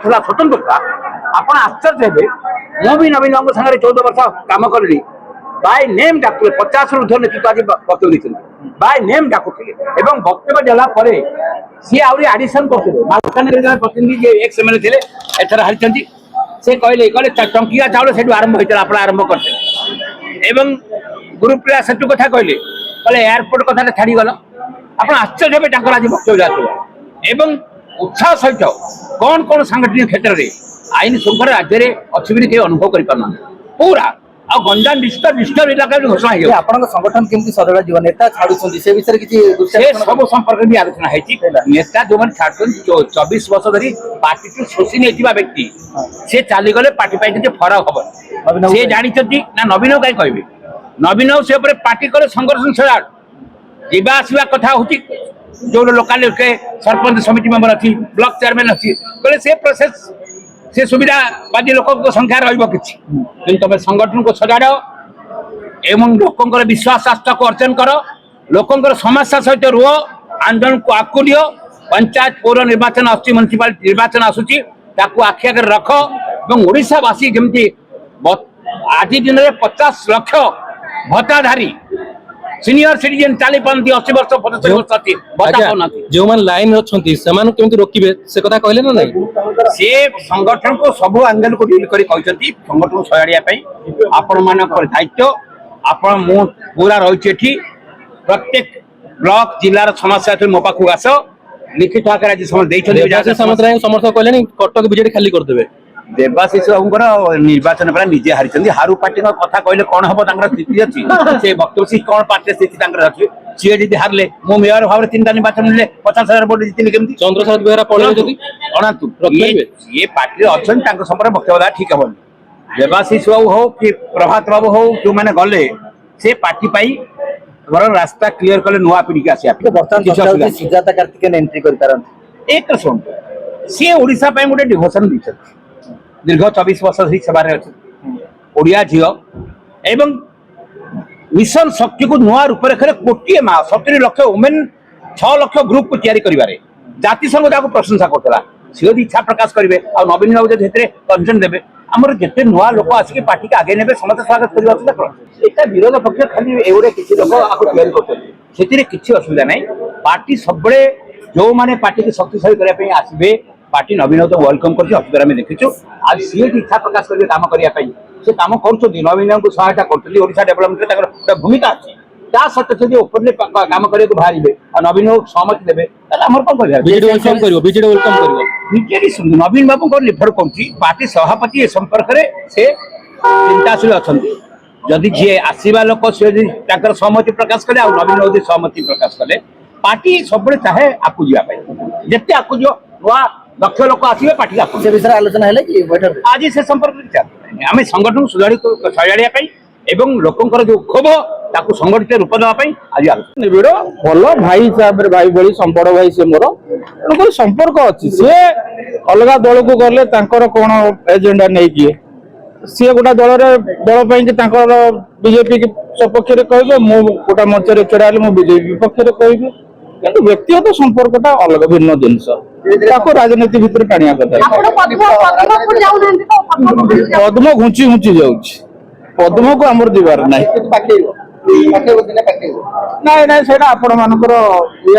था स्वतंत्रता आप आश्चर्य हे मु भी नवीन बाबू सागर 14 वर्ष काम कली बाय नेम डाकुले 50 ऊर्ध नेतृत्व आज वक्तव्य देते बाय नेम डाकुले एवं वक्तव्य देला सी आहरी आडिशन करते मालकानगिरी प्रतिनिधि एक्स एमएलए थे एथर हारी से कहले टंकिया चाउल से आरंभ होता आप आरंभ करते एवं गुरुप्रिया सेतु कथा कहले एयरपोर्ट कथा छाड़गल आप आश्चर्य हे आज वक्तव्य एवं उत्साह सहित कौन कौन सांगठनिक क्षेत्र में आईन श्रृंखला राज्य में अच्छी भी अनुभव कर पूरा आ गंजाम डिस्टर्ब इलाका घोषणा हो आपन संगठन केमती सदळ जीवन नेता छाडुछंदी से विषय किछि सब संपर्क भी आलोचना है नेता जो मैंने छाड़ 24 वर्ष धरी पार्टी टू शोषी नहीं व्यक्ति से चलीगले पार्टी फरक हम से जानते ना नवीन कहीं कहे नवीन से पार्टी कले संघर्ष जावा आसवा कथा हूँ जो लोकाल सरपंच समिति मेंबर अच्छी ब्लॉक चेयरमैन अच्छी कहले से प्रोसेस से सुविधावादी लोक संख्या रही तुम संगठन को सजाड़ एवं लोक विश्वास आस्था को अर्जन कर लोकर समस्या सहित रुह आंदोलन को आगू दियो पंचायत पौर निर्वाचन आस म्युनिसिपालिटी निर्वाचन आसूची आखि आगे रख ओडावासी जमी आज दिन में 50 लाख भत्ताधारी सीनियर सिटीजन चली पाती 80 वर्ष 75 वर्ष जो मैंने लाइन अच्छे रोकवे से कथा कहले ना नहीं से संगठन को सब एंगल को डील कर संगठन को सजाड़ा आपण मान दायित्व आपण मु पूरा रही प्रत्येक ब्लॉक जिलार समस्या मो पाक आस लिखित आकार आज समर्थक कहले कटक बीजेडी खाली करदे देवाशीष बाबू निर्वाचन पर निजे हारी हारू पार्टी कथा कहले कौन हम स्थिति अच्छी से वक्तव्य कौन पार्टी स्थिति अच्छी सी जी हारे मो मेयर भाव में 3टा निर्वाचन मिले 50,000 वोट जीतनी केमती चंद्रशेखर बेहरा पड़े अणातु ये पार्टी अच्छा संपर्क वक्तव्य ठीक हम देवाशीष बाबू हो कि प्रभात बाबू हो जो मैंने गले से पार्टी पाई रास्ता क्लीयर कले नुआ पीढ़ी के आसिया सुजाता कार्तिकेयन एंट्री कर एक शुण सी ओडिशा गोटे डिभोशन देते दीर्घ 24 वर्ष धरी सेवार ओडिया झील एवं मिशन शक्ति को नुआ रूपरेखा कोटी माँ 70 लाख वुमेन 6 लाख ग्रुप को तैयारी करें जातिसंघ जहाँ प्रशंसा करता सी यदि इच्छा प्रकाश करेंगे आ नवीन बाबू जब कंसेंट देवे आमर जिते नुआ लोक आसिक पार्टी के आगे ने समस्त स्वागत करवा विरोध पक्ष खाली एगुड़े किसी लोक आपको तैयारी किसी असुविधा ना पार्टी सब जो मैंने पार्टी को शक्तिशाली करने आसवे पार्टी नवीन तो वेलकम कर देखीचु आज सी इच्छा प्रकाश करेंगे कम करने से कम कर नवीन को सहायता कर डेभलपमेंट भूमिका अच्छी सहित ओपनली कम करने बाहर नवीन बाबू सहमति देवे कौन नवीन बाबू को लिफर कर पार्टी सभापति ए संपर्क में से चिंताशील अच्छा जदि जी आसवा लोक सी सहमति प्रकाश कले आ नवीन बाबू सहमति प्रकाश कले पार्टी सब चाहे आकू जावाई जिते आकू जो नुआ दक्ष लोक आसवे पार्टी से विषय आलोचना है आज से संपर्क आम संगठन सजाड़ा एवं लोकंर जो क्षोभ ताकू संगठित रूप देवाई आज निबिड़ भल भाई हिसाब से भाई भाई बड़ भाई से मोर तेणुक संपर्क अच्छी सी अलग दल को गले कौन एजेंडा नहीं किए सी गोटा दल बीजेपी सपक्ष कहे मु गोटा मंच छड़ा मु बीजेपी विपक्ष कहि कि व्यक्तिगत संपर्कटा अलग भिन्न जिनस राजनीति भितर टाणिया कथा पद्म घुंची घुंची जाऊँ पद्म को आमर दीवार ना ना से ये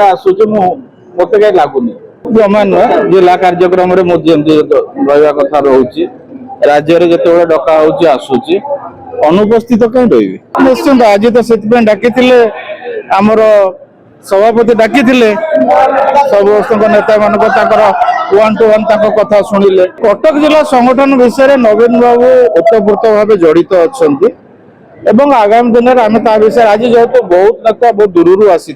आसूस मत कहीं लगुनि जमा नुह जिला कार्यक्रम रहा कथा रोचे राज्य में जिते डका होसूची अनुपस्थित कहीं रही निश्चिंत आज तो से डाकी आमर सभापति डाकी समस्त नेता मान 1 to 1 कथा शुणिले कटक जिला संगठन विषय नवीन बाबू ओतप्रोत भाव जड़ित अच्छा आगामी दिन में आम विषय आज जेहेतु बहुत नेता बहुत दूर आसी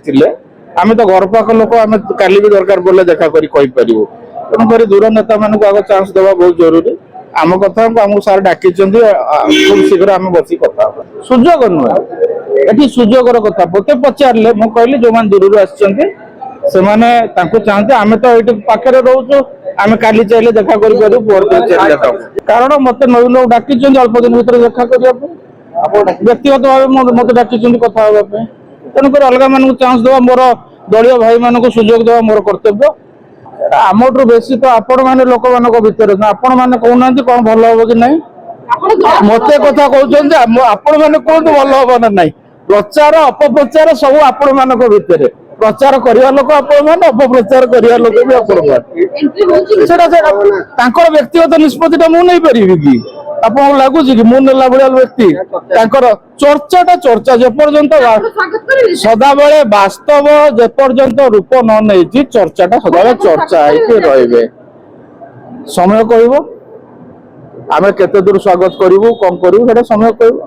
आम तो घर पाख लोक आम का भी दरकार बोले देखा करें तेणुक दूर नेता मान आग चांस देवा बहुत जरूरी आम कथा आमको सार डाकी खूब शीघ्र आम बस कथा सुजोग नुहे ये सुजोगर कथा मत पचारे मुझे कहली जो मैंने दूर आसते चाहते आम तो ये पाखे रोचु आम का चाहिए देखा कर कारण मत नवीन बाबू डाकी अल्प दिन भर देखा करने व्यक्तिगत भाव मत डाकी कथा तेणुक अलग मान चांस देवा मोर दलीय भाई मान सुजोग देवा मोर कर्तव्य ଆମଠୁ ବେଶୀ ତ ଆପଣ ମାନେ ଲୋକମାନଙ୍କ ଭିତରେ ଆପଣ ମାନେ କହୁନାହାନ୍ତି କଣ ଭଲ ହବ କି ନାହିଁ ମତେ କଥା କହୁଛନ୍ତି ଆପଣ ମାନେ କୁହନ୍ତୁ ଭଲ ହବ ନା ନାହିଁ ପ୍ରଚାର ଅପପ୍ରଚାର ସବୁ ଆପଣ ମାନଙ୍କ ଭିତରେ ପ୍ରଚାର କରିବା ଲୋକ ଆପଣ ମାନେ ଅପପ୍ରଚାର କରିବା ଲୋକ ବି ଆପଣ ମାନେ ସେଟା ତାଙ୍କର ବ୍ୟକ୍ତିଗତ ନିଷ୍ପତ୍ତିଟା ମୁଁ ନେଇପାରିବି କି ଆପଣଙ୍କୁ ଲାଗୁଛି କି ମୁଁ ନେଲା ଭଳିଆ ବ୍ୟକ୍ତି ତାଙ୍କର ଚର୍ଚ୍ଚାଟା ଚର୍ଚ୍ଚା ଯେପର୍ଯ୍ୟନ୍ତ ସଦାବେଳେ ବାସ୍ତବ ଯେପର୍ଯ୍ୟନ୍ତ ରୂପ ନ ନେଇଛି ଚର୍ଚ୍ଚାଟା ସଦାବେଳେ ଚର୍ଚ୍ଚା ହେଇକି ରହିବେ ସମୟ କହିବ ଆମେ କେତେ ଦୂର ସ୍ୱାଗତ କରିବୁ କଣ କରିବୁ ସେଟା ସମୟ କହିବ